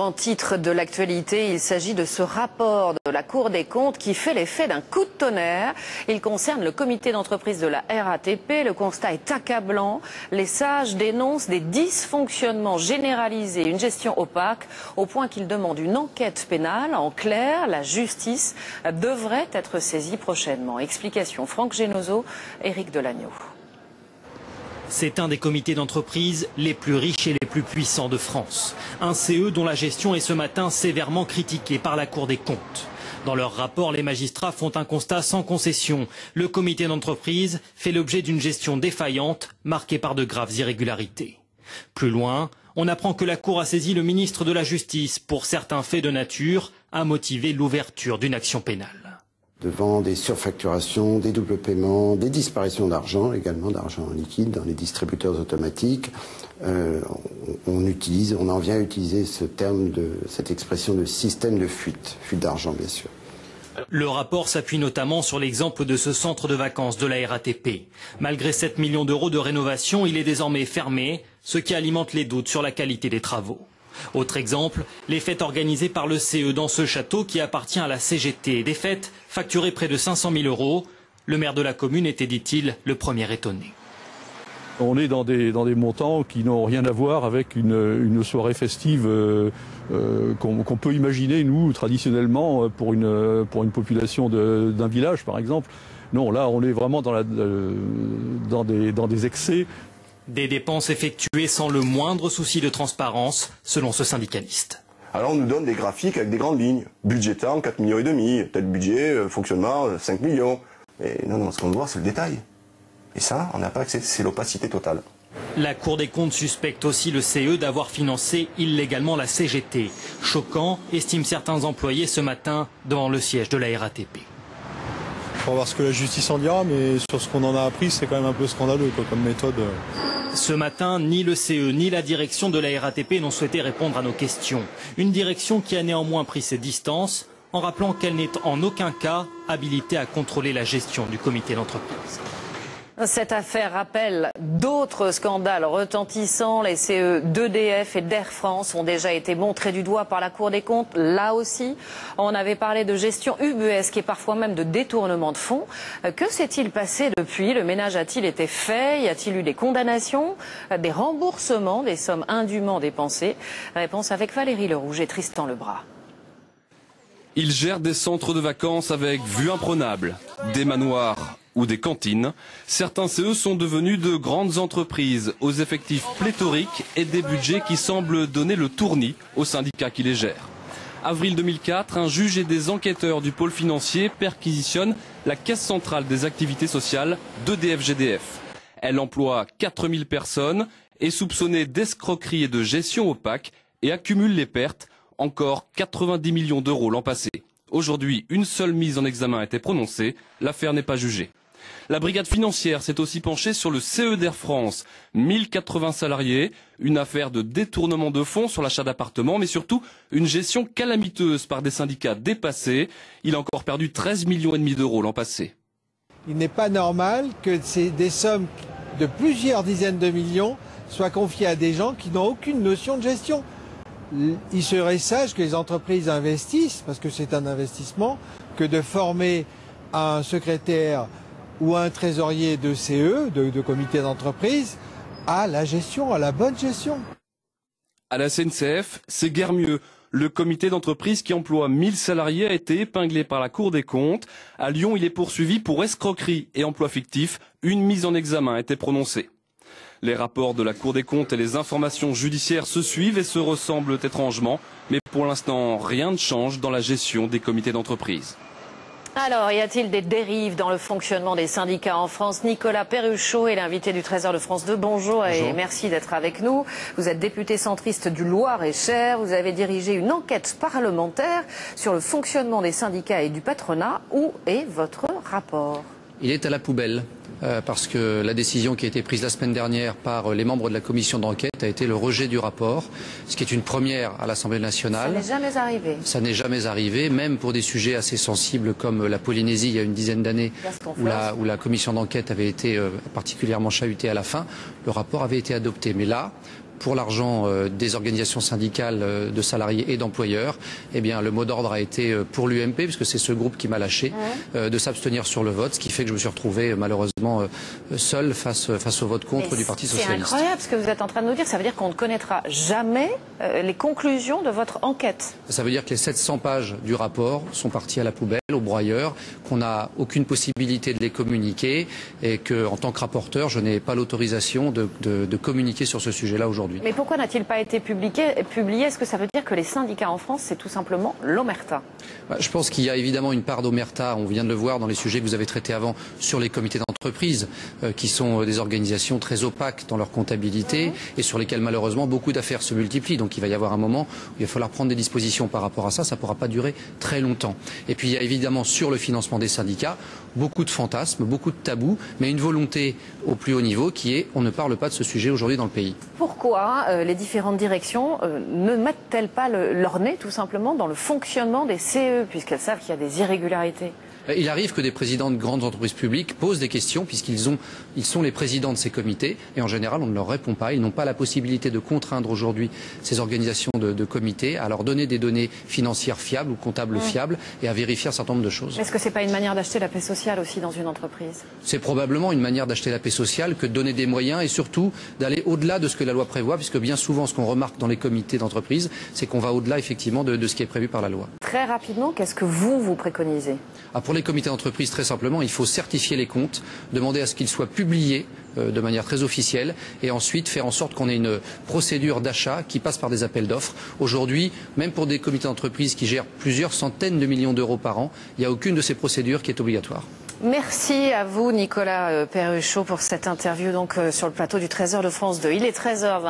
En titre de l'actualité, il s'agit de ce rapport de la Cour des comptes qui fait l'effet d'un coup de tonnerre. Il concerne le comité d'entreprise de la RATP. Le constat est accablant. Les sages dénoncent des dysfonctionnements généralisés, une gestion opaque, au point qu'ils demandent une enquête pénale. En clair, la justice devrait être saisie prochainement. Explication Franck Genozo, Éric Delagneau. C'est un des comités d'entreprise les plus riches et les plus puissants de France. Un CE dont la gestion est ce matin sévèrement critiquée par la Cour des comptes. Dans leur rapport, les magistrats font un constat sans concession. Le comité d'entreprise fait l'objet d'une gestion défaillante, marquée par de graves irrégularités. Plus loin, on apprend que la Cour a saisi le ministre de la Justice pour certains faits de nature à motiver l'ouverture d'une action pénale. Devant des surfacturations, des doubles paiements, des disparitions d'argent, également d'argent liquide dans les distributeurs automatiques, on en vient à utiliser cette expression de système de fuite d'argent bien sûr. Le rapport s'appuie notamment sur l'exemple de ce centre de vacances de la RATP. Malgré 7 millions d'euros de rénovation, il est désormais fermé, ce qui alimente les doutes sur la qualité des travaux. Autre exemple, les fêtes organisées par le CE dans ce château qui appartient à la CGT. Des fêtes facturées près de 500 000 euros. Le maire de la commune était, dit-il, le premier étonné. On est dans des montants qui n'ont rien à voir avec une soirée festive qu'on peut imaginer, nous, traditionnellement, pour une population d'un village, par exemple. Non, là, on est vraiment dans des excès. Des dépenses effectuées sans le moindre souci de transparence, selon ce syndicaliste. Alors on nous donne des graphiques avec des grandes lignes. Budget temps, 4,5 millions, tel budget, fonctionnement, 5 millions. Mais non, ce qu'on veut voir, c'est le détail. Et ça, on n'a pas accès, c'est l'opacité totale. La Cour des comptes suspecte aussi le CE d'avoir financé illégalement la CGT. Choquant, estiment certains employés ce matin devant le siège de la RATP. Il faut voir ce que la justice en dira, mais sur ce qu'on en a appris, c'est quand même un peu scandaleux comme méthode. Ce matin, ni le CE ni la direction de la RATP n'ont souhaité répondre à nos questions. Une direction qui a néanmoins pris ses distances en rappelant qu'elle n'est en aucun cas habilitée à contrôler la gestion du comité d'entreprise. Cette affaire rappelle d'autres scandales retentissants. Les CE d'EDF et d'Air France ont déjà été montrés du doigt par la Cour des comptes. Là aussi, on avait parlé de gestion ubuesque et parfois même de détournement de fonds. Que s'est-il passé depuis? Le ménage a-t-il été fait? Y a-t-il eu des condamnations, des remboursements des sommes indûment dépensées? Réponse avec Valérie Lerouge et Tristan Lebras. Ils gèrent des centres de vacances avec vue imprenable, des manoirs ou des cantines. Certains CE sont devenus de grandes entreprises aux effectifs pléthoriques et des budgets qui semblent donner le tournis aux syndicats qui les gèrent. Avril 2004, un juge et des enquêteurs du pôle financier perquisitionnent la caisse centrale des activités sociales d'EDF-GDF. Elle emploie 4000 personnes, est soupçonnée d'escroquerie et de gestion opaque et accumule les pertes, encore 90 millions d'euros l'an passé. Aujourd'hui, une seule mise en examen a été prononcée, l'affaire n'est pas jugée. La brigade financière s'est aussi penchée sur le CE d'Air France, 1080 salariés, une affaire de détournement de fonds sur l'achat d'appartements, mais surtout une gestion calamiteuse par des syndicats dépassés. Il a encore perdu 13,5 millions d'euros l'an passé. Il n'est pas normal que des sommes de plusieurs dizaines de millions soient confiées à des gens qui n'ont aucune notion de gestion. Il serait sage que les entreprises investissent, parce que c'est un investissement, que de former un secrétaire ou un trésorier de CE, de comité d'entreprise, à la gestion, à la bonne gestion. À la SNCF, c'est guère mieux. Le comité d'entreprise qui emploie 1000 salariés a été épinglé par la Cour des comptes. À Lyon, il est poursuivi pour escroquerie et emploi fictif. Une mise en examen a été prononcée. Les rapports de la Cour des comptes et les informations judiciaires se suivent et se ressemblent étrangement. Mais pour l'instant, rien ne change dans la gestion des comités d'entreprise. Alors, y a-t-il des dérives dans le fonctionnement des syndicats en France? Nicolas Perruchot est l'invité du Trésor de France 2. Bonjour et merci d'être avec nous. Vous êtes député centriste du Loir-et-Cher. Vous avez dirigé une enquête parlementaire sur le fonctionnement des syndicats et du patronat. Où est votre rapport? Il est à la poubelle. Parce que la décision qui a été prise la semaine dernière par les membres de la commission d'enquête a été le rejet du rapport, ce qui est une première à l'Assemblée nationale. Ça n'est jamais arrivé. Ça n'est jamais arrivé, même pour des sujets assez sensibles comme la Polynésie il y a une dizaine d'années, où la commission d'enquête avait été particulièrement chahutée à la fin. Le rapport avait été adopté. Mais là, pour l'argent des organisations syndicales de salariés et d'employeurs, eh bien, le mot d'ordre a été pour l'UMP, puisque c'est ce groupe qui m'a lâché, de s'abstenir sur le vote, ce qui fait que je me suis retrouvé malheureusement seul face au vote contre du Parti socialiste. C'est incroyable ce que vous êtes en train de nous dire. Ça veut dire qu'on ne connaîtra jamais les conclusions de votre enquête. Ça veut dire que les 700 pages du rapport sont parties à la poubelle, au broyeur, qu'on n'a aucune possibilité de les communiquer et que, en tant que rapporteur, je n'ai pas l'autorisation de communiquer sur ce sujet-là aujourd'hui. Mais pourquoi n'a-t-il pas été publié? Est-ce que ça veut dire que les syndicats en France, c'est tout simplement l'omerta? Je pense qu'il y a évidemment une part d'omerta, on vient de le voir dans les sujets que vous avez traités avant, sur les comités d'entreprise, qui sont des organisations très opaques dans leur comptabilité et sur lesquelles malheureusement beaucoup d'affaires se multiplient. Donc il va y avoir un moment où il va falloir prendre des dispositions par rapport à ça, ça ne pourra pas durer très longtemps. Et puis il y a évidemment sur le financement des syndicats, beaucoup de fantasmes, beaucoup de tabous, mais une volonté au plus haut niveau qui est on ne parle pas de ce sujet aujourd'hui dans le pays. Pourquoi les différentes directions ne mettent-elles pas leur nez tout simplement dans le fonctionnement des CE, puisqu'elles savent qu'il y a des irrégularités? Il arrive que des présidents de grandes entreprises publiques posent des questions puisqu'ils sont les présidents de ces comités et en général on ne leur répond pas. Ils n'ont pas la possibilité de contraindre aujourd'hui ces organisations de comités à leur donner des données financières fiables ou comptables fiables et à vérifier un certain nombre de choses. Est-ce que ce n'est pas une manière d'acheter la paix sociale aussi dans une entreprise? C'est probablement une manière d'acheter la paix sociale que de donner des moyens et surtout d'aller au-delà de ce que la loi prévoit, puisque bien souvent ce qu'on remarque dans les comités d'entreprise, c'est qu'on va au-delà effectivement de ce qui est prévu par la loi. Très rapidement, qu'est-ce que vous préconisez? Pour les comités d'entreprise, très simplement, il faut certifier les comptes, demander à ce qu'ils soient publiés de manière très officielle et ensuite faire en sorte qu'on ait une procédure d'achat qui passe par des appels d'offres. Aujourd'hui, même pour des comités d'entreprise qui gèrent plusieurs centaines de millions d'euros par an, il n'y a aucune de ces procédures qui est obligatoire. Merci à vous, Nicolas Perruchot, pour cette interview donc, sur le plateau du 13h de France 2. Il est 13h20.